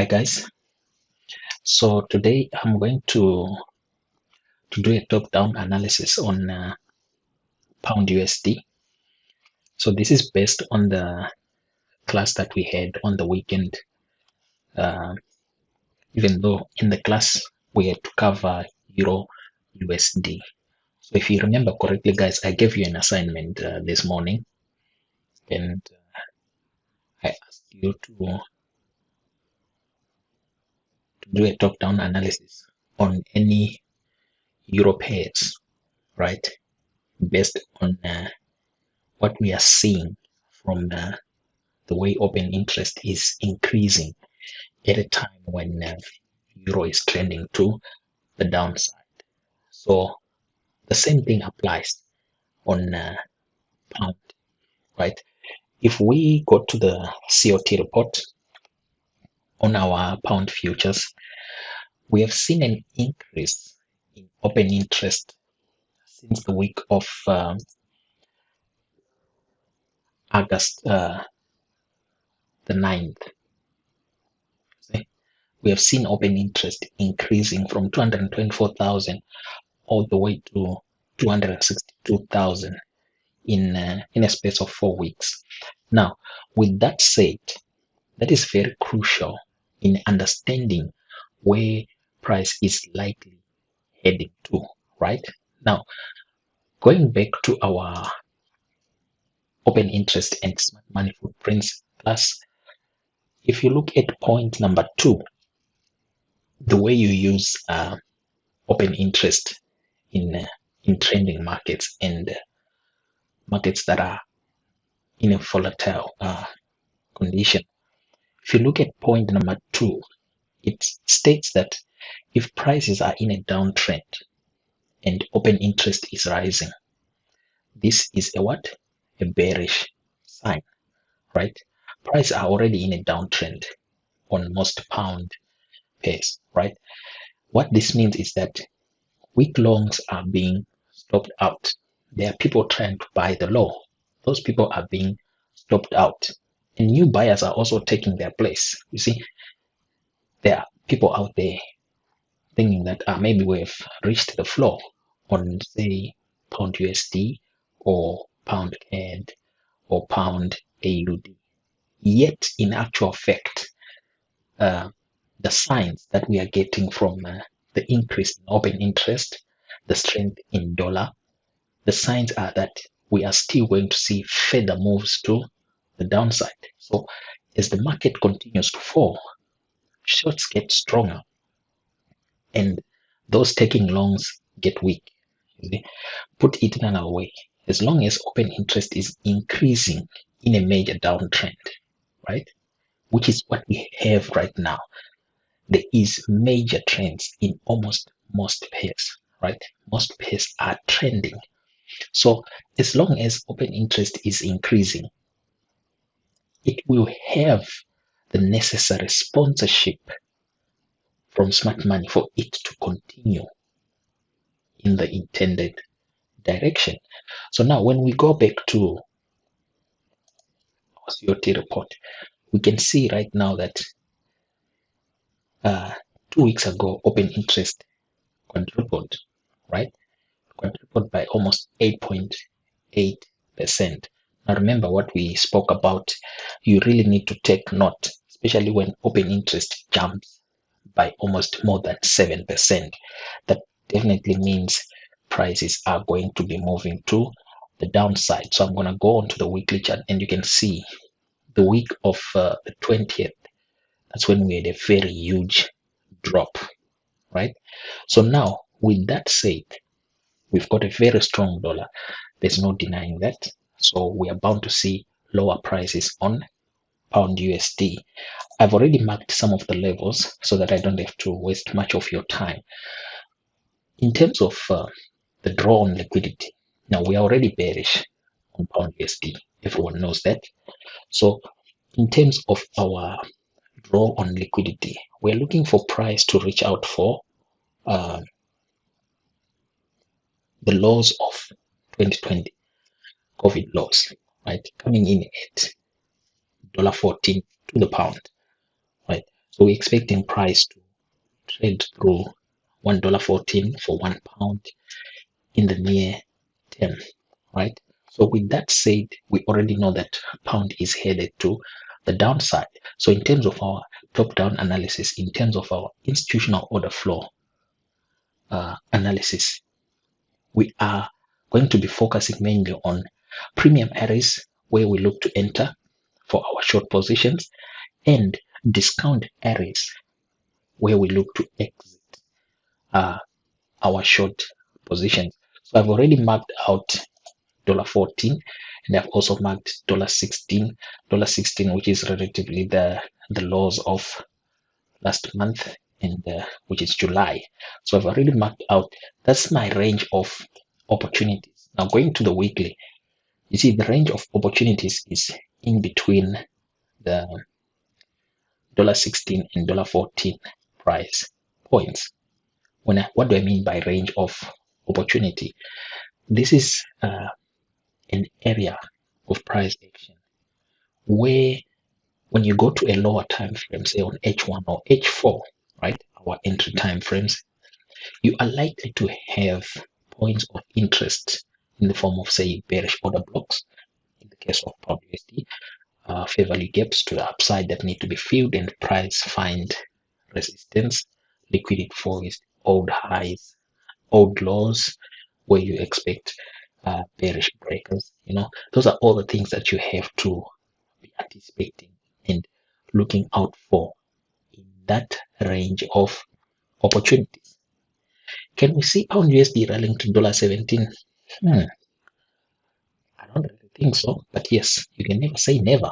Hi guys, so today I'm going to do a top-down analysis on pound USD. So this is based on the class that we had on the weekend, uh, even though in the class we had to cover Euro USD. So if you remember correctly guys, I gave you an assignment this morning, and I asked you to do a top-down analysis on any Euro pairs, right? Based on what we are seeing from the way open interest is increasing at a time when euro is trending to the downside. So the same thing applies on pound, right? If we go to the COT report on our pound futures, we have seen an increase in open interest since the week of August the 9th. We have seen open interest increasing from 224,000 all the way to 262,000 in a space of 4 weeks. Now, with that said, that is very crucial in understanding where price is likely heading to, right? Now, going back to our open interest and smart money footprints class, if you look at point number 2, the way you use open interest in trending markets and markets that are in a volatile condition. If you look at point number 2, it states that if prices are in a downtrend and open interest is rising, this is a what? A bearish sign, right? Prices are already in a downtrend on most pound pairs, right? What this means is that weak longs are being stopped out. There are people trying to buy the low. Those people are being stopped out. And new buyers are also taking their place. You see, there are people out there thinking that maybe we've reached the floor on, say, pound USD or pound CAD or pound AUD. Yet, in actual fact, the signs that we are getting from the increase in open interest, the strength in dollar, the signs are that we are still going to see further moves to the downside. So, as the market continues to fall, shorts get stronger and those taking longs get weak. Put it another way, as long as open interest is increasing in a major downtrend, right, which is what we have right now, there is major trends in almost most pairs, right? Most pairs are trending. So as long as open interest is increasing, it will have the necessary sponsorship from smart money for it to continue in the intended direction. So now when we go back to our COT report, we can see right now that 2 weeks ago, open interest quadrupled, right? Quadrupled by almost 8.8%. Now remember what we spoke about. You really need to take note, especially when open interest jumps by almost more than 7%. That definitely means prices are going to be moving to the downside. So I'm going to go on to the weekly chart, and you can see the week of the 20th. That's when we had a very huge drop, right? So now, with that said, we've got a very strong dollar. There's no denying that. So we are bound to see lower prices on pound USD. I've already marked some of the levels so that I don't have to waste much of your time. In terms of the draw on liquidity, now we are already bearish on pound USD. Everyone knows that. So in terms of our draw on liquidity, we're looking for price to reach out for the lows of 2020 COVID lows, right? Coming in at $14 to the pound, right? So we're expecting price to trade through $1.14 for £1 in the near term, right? So with that said, we already know that pound is headed to the downside. So in terms of our top-down analysis, in terms of our institutional order flow analysis, we are going to be focusing mainly on premium areas where we look to enter for our short positions and discount areas where we look to exit our short positions. So I've already marked out $14 and I've also marked $16, which is relatively the lows of last month and which is July. So I've already marked out that's my range of opportunities. Now going to the weekly, you see the range of opportunities is in between the $16 and $14 price points. What do I mean by range of opportunity? This is an area of price action where when you go to a lower time frame, say on H1 or H4, right, our entry time frames, you are likely to have points of interest in the form of, say, bearish order blocks in the case of pound USD, fair value gaps to the upside that need to be filled and price find resistance, liquidity for old highs, old lows, where you expect bearish breakers. Those are all the things that you have to be anticipating and looking out for in that range of opportunities. Can we see pound USD rallying to $17? I don't really think so, but yes, you can never say never.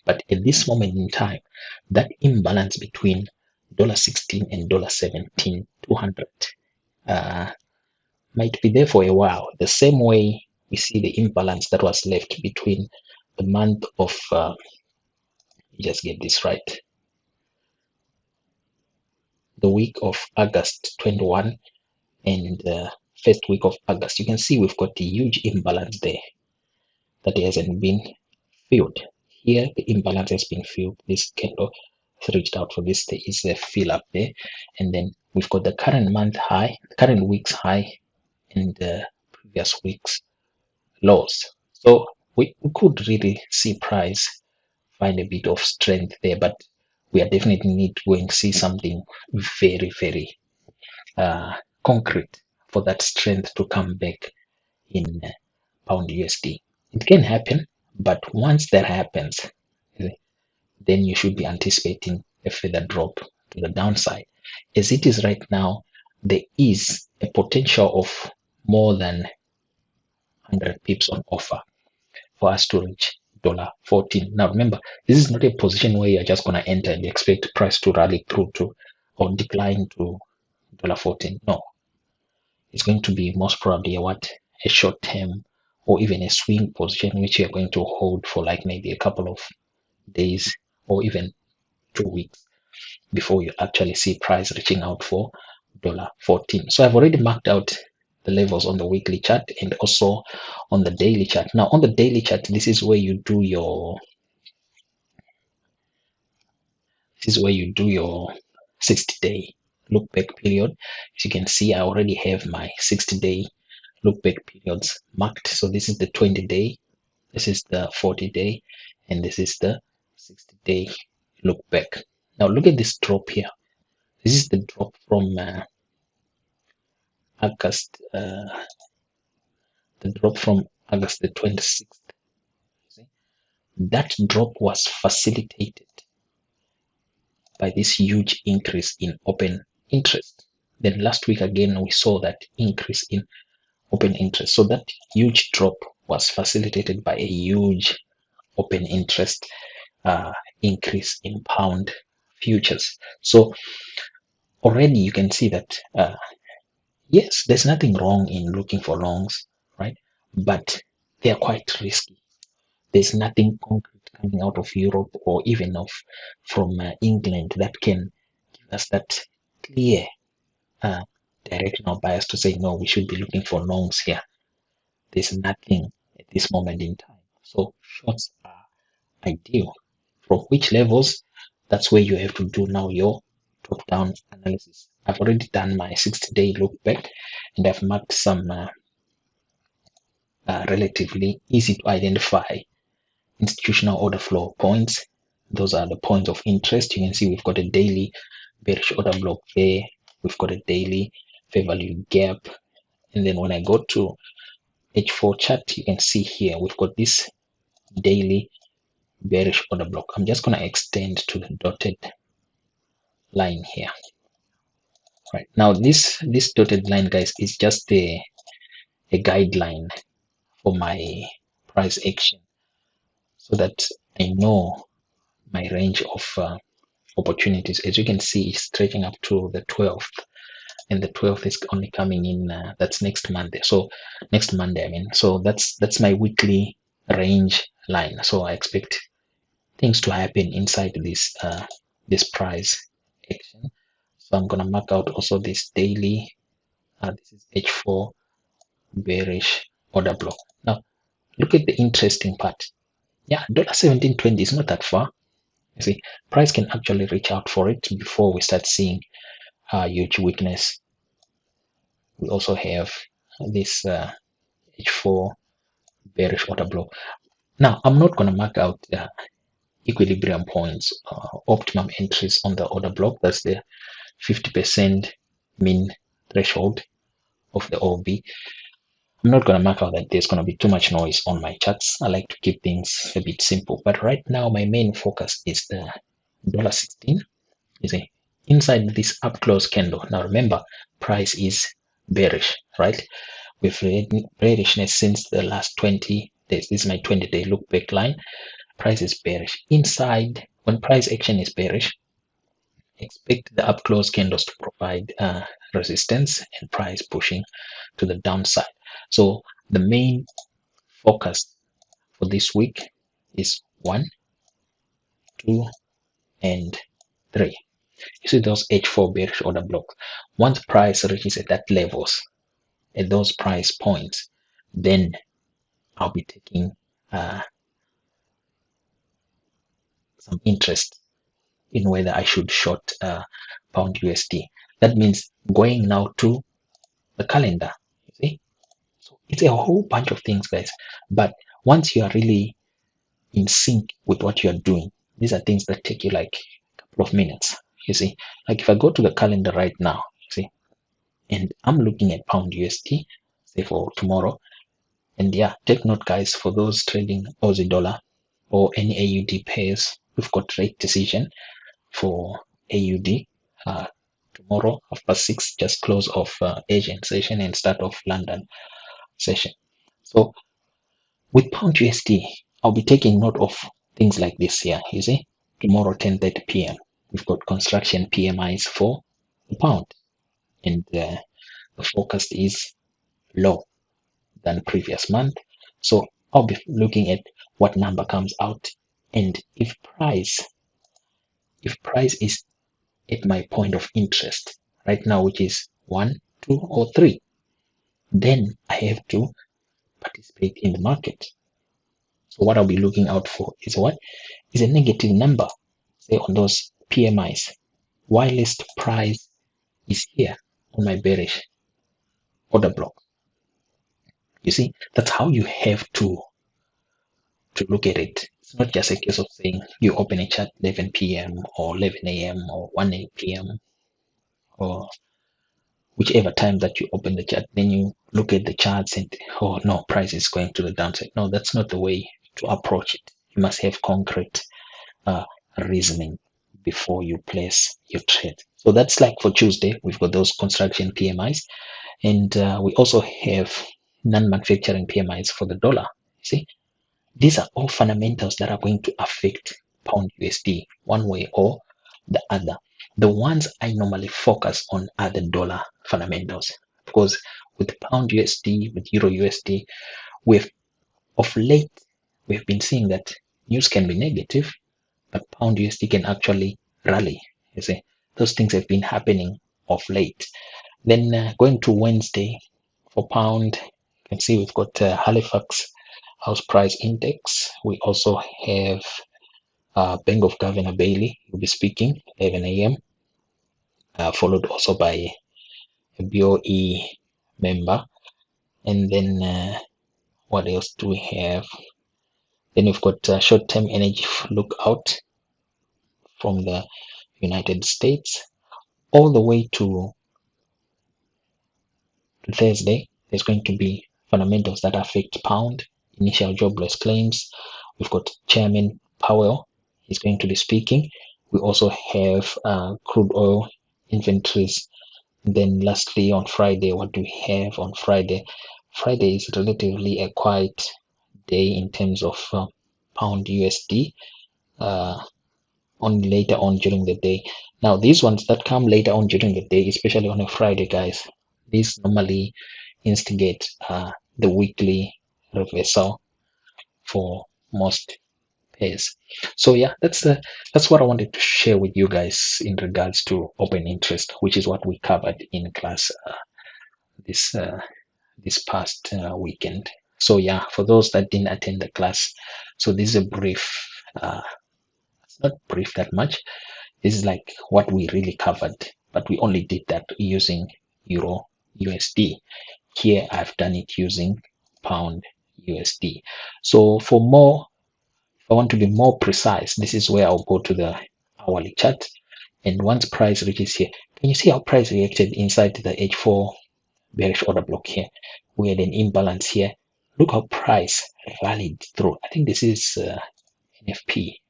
But at this moment in time, that imbalance between $16 and $17,200 might be there for a while. The same way we see the imbalance that was left between the month of, just get this right, the week of August 21 and the first week of August. You can see we've got a huge imbalance there that hasn't been filled. Here, the imbalance has been filled. This candle has reached out for this. There is a fill up there. And then we've got the current month high, current week's high, and the previous week's lows. So we could really see price find a bit of strength there, but we are definitely need to go and see something very, very concrete for that strength to come back in pound USD. It can happen, but once that happens, then you should be anticipating a further drop to the downside. As it is right now, there is a potential of more than 100 pips on offer for us to reach $14. Now remember, this is not a position where you're just going to enter and expect price to rally through to or decline to $14. No, it's going to be most probably a short term or even a swing position which you're going to hold for like maybe a couple of days or even 2 weeks before you actually see price reaching out for $14. So I've already marked out the levels on the weekly chart and also on the daily chart. Now on the daily chart, this is where you do your 60-day look back period. As you can see, I already have my 60-day look back periods marked. So this is the 20-day, this is the 40-day, and this is the 60-day look back. Now look at this drop here. This is the drop from August, the drop from August the 26th. That drop was facilitated by this huge increase in open interest. Then last week again, we saw that increase in open interest. So that huge drop was facilitated by a huge open interest increase in pound futures. So already you can see that yes, there's nothing wrong in looking for longs, right? But they are quite risky. There's nothing concrete coming out of Europe or even from England that can give us that clear directional bias to say, no, we should be looking for longs here. There's nothing at this moment in time. So shorts are ideal. From which levels? That's where you have to do now your top-down analysis. I've already done my 60-day look back, and I've marked some relatively easy to identify institutional order flow points. Those are the points of interest. You can see we've got a daily bearish order block there. We've got a daily fair value gap. And then when I go to H4 chart, you can see here we've got this daily bearish order block. I'm just going to extend to the dotted line here. Right now, this dotted line, guys, is just a guideline for my price action, so that I know my range of opportunities. As you can see, it's stretching up to the 12th, and the 12th is only coming in. That's next Monday. So next Monday, I mean. So that's my weekly range line. So I expect things to happen inside this price action. So I'm gonna mark out also this daily. This is H4 bearish order block. Now look at the interesting part. Yeah, $17.20 is not that far. You see, price can actually reach out for it before we start seeing huge weakness. We also have this H4 bearish order block. Now, I'm not going to mark out equilibrium points, optimum entries on the order block. That's the 50% mean threshold of the OB. I'm not going to mark out that there's going to be too much noise on my charts. I like to keep things a bit simple. But right now, my main focus is the $16. You see, inside this up close candle. Now remember, price is bearish, right? We've read bearishness since the last 20 days. This is my 20-day look back line. Price is bearish. Inside, when price action is bearish, expect the up close candles to provide resistance and price pushing to the downside. So the main focus for this week is 1, 2, and 3. You see those H4 bearish order blocks. Once price reaches at that levels, at those price points, then I'll be taking some interest in whether I should short pound USD. That means going now to the calendar. You see, so it's a whole bunch of things, guys. But once you are really in sync with what you are doing, these are things that take you like a couple of minutes. You see, like if I go to the calendar right now, you see, and I'm looking at pound USD, say for tomorrow. And yeah, take note, guys, for those trading Aussie dollar or any AUD pairs, we've got rate decision for AUD tomorrow after 6, just close of Asian session and start of London session. So with pound USD, I'll be taking note of things like this here. You see, tomorrow 10:30 p.m. we've got construction PMIs for the pound, and the forecast is low than previous month. So I'll be looking at what number comes out, and if price is at my point of interest right now, which is 1, 2, or 3, then I have to participate in the market. So what I'll be looking out for is what is a negative number, say on those PMIs, whilst price is here on my bearish order block. You see, that's how you have to look at it. It's not just a case of saying you open a chart 11 p.m. or 11 a.m. or 1 p.m. or whichever time that you open the chart, then you look at the charts and, oh no, price is going to the downside. No, that's not the way to approach it. You must have concrete reasoning before you place your trade. So that's like for Tuesday, we've got those construction PMIs, and we also have non-manufacturing PMIs for the dollar. See, these are all fundamentals that are going to affect pound USD one way or the other. The ones I normally focus on are the dollar fundamentals, because with pound USD, with euro USD, of late we've been seeing that news can be negative, but pound USD can actually rally. You see, those things have been happening of late. Then going to Wednesday for pound, you can see we've got Halifax House Price Index. We also have Bank of Governor Bailey will be speaking 11 a.m. Followed also by a BOE member. And then what else do we have? Then we've got short-term energy lookout from the United States all the way to Thursday. There's going to be fundamentals that affect pound, initial jobless claims. We've got Chairman Powell. He's going to be speaking. We also have crude oil inventories. And then lastly, on Friday, what do we have on Friday? Friday is relatively a quiet day in terms of pound USD. Only later on during the day. Now, these ones that come later on during the day, especially on a Friday, guys, these normally instigate the weekly reversal for most pairs. So yeah, that's what I wanted to share with you guys in regards to open interest, which is what we covered in class this this past weekend. So yeah, for those that didn't attend the class, so this is a brief. It's not brief that much. This is like what we really covered, but we only did that using Euro USD. Here I've done it using Pound USD. So for more, if I want to be more precise, this is where I'll go to the hourly chart. And once price reaches here, can you see how price reacted inside the H4 bearish order block here? We had an imbalance here. Look how price rallied through. I think this is NFP.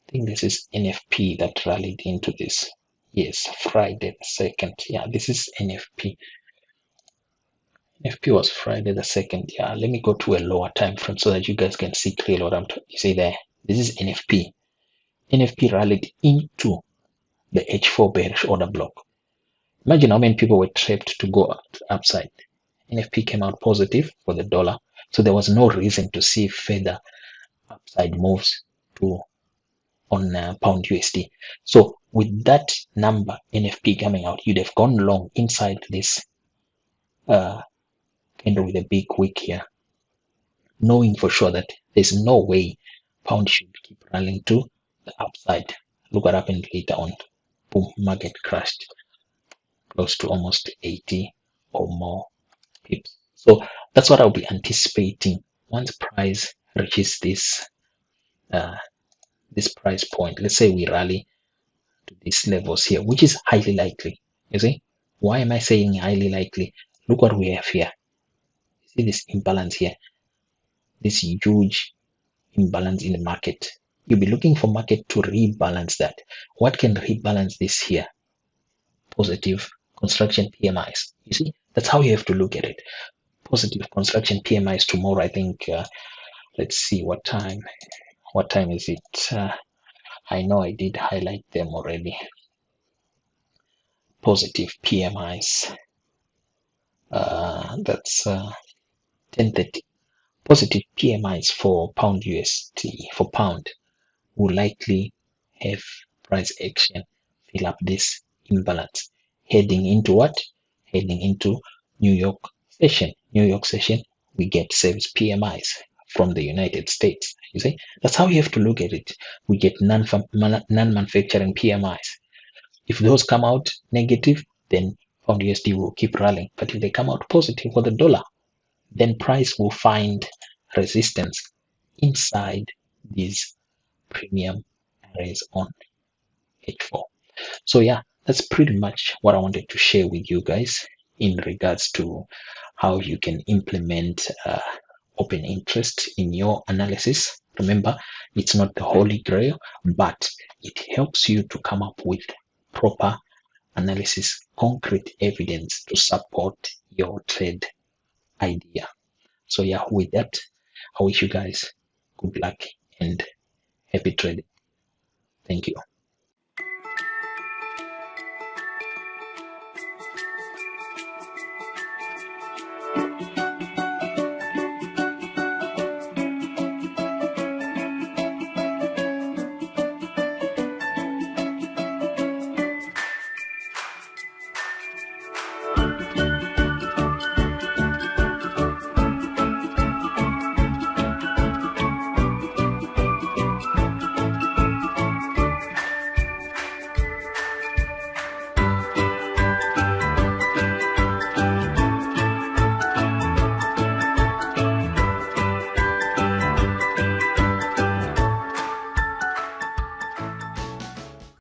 I think this is NFP that rallied into this. Yes, Friday the 2nd. Yeah, this is NFP. NFP was Friday the 2nd. Yeah, let me go to a lower time frame so that you guys can see clearly what I'm talking. You see there, this is NFP. NFP rallied into the H4 bearish order block. Imagine how many people were trapped to go upside. NFP came out positive for the dollar, so there was no reason to see further upside moves to on pound USD. So with that number NFP coming out, you'd have gone long inside this candle with a big wick here, knowing for sure that there's no way pound should keep rallying to the upside. Look what happened later on. Boom, market crashed close to almost 80 or more pips. So that's what I'll be anticipating once price reaches this this price point. Let's say we rally to these levels here, which is highly likely. You see, why am I saying highly likely? Look what we have here. See this imbalance here, this huge imbalance in the market. You'll be looking for market to rebalance that. What can rebalance this here? Positive construction PMIs. You see, that's how you have to look at it. Positive construction PMIs tomorrow. I think. Let's see what time. What time is it? I know I did highlight them already. Positive PMIs. That's 10:30. Positive PMIs for pound USD for pound will likely have price action fill up this imbalance, heading into what? Heading into New York session. New York session, we get service PMIs from the United States. You see, that's how you have to look at it. We get non-manufacturing PMIs. If those come out negative, then pound USD will keep rallying. But if they come out positive for the dollar, then price will find resistance inside these premium arrays on H4. So yeah, that's pretty much what I wanted to share with you guys in regards to how you can implement open interest in your analysis. Remember, it's not the holy grail, but it helps you to come up with proper analysis, concrete evidence to support your trade idea. So yeah, with that, I wish you guys good luck and happy trading. Thank you.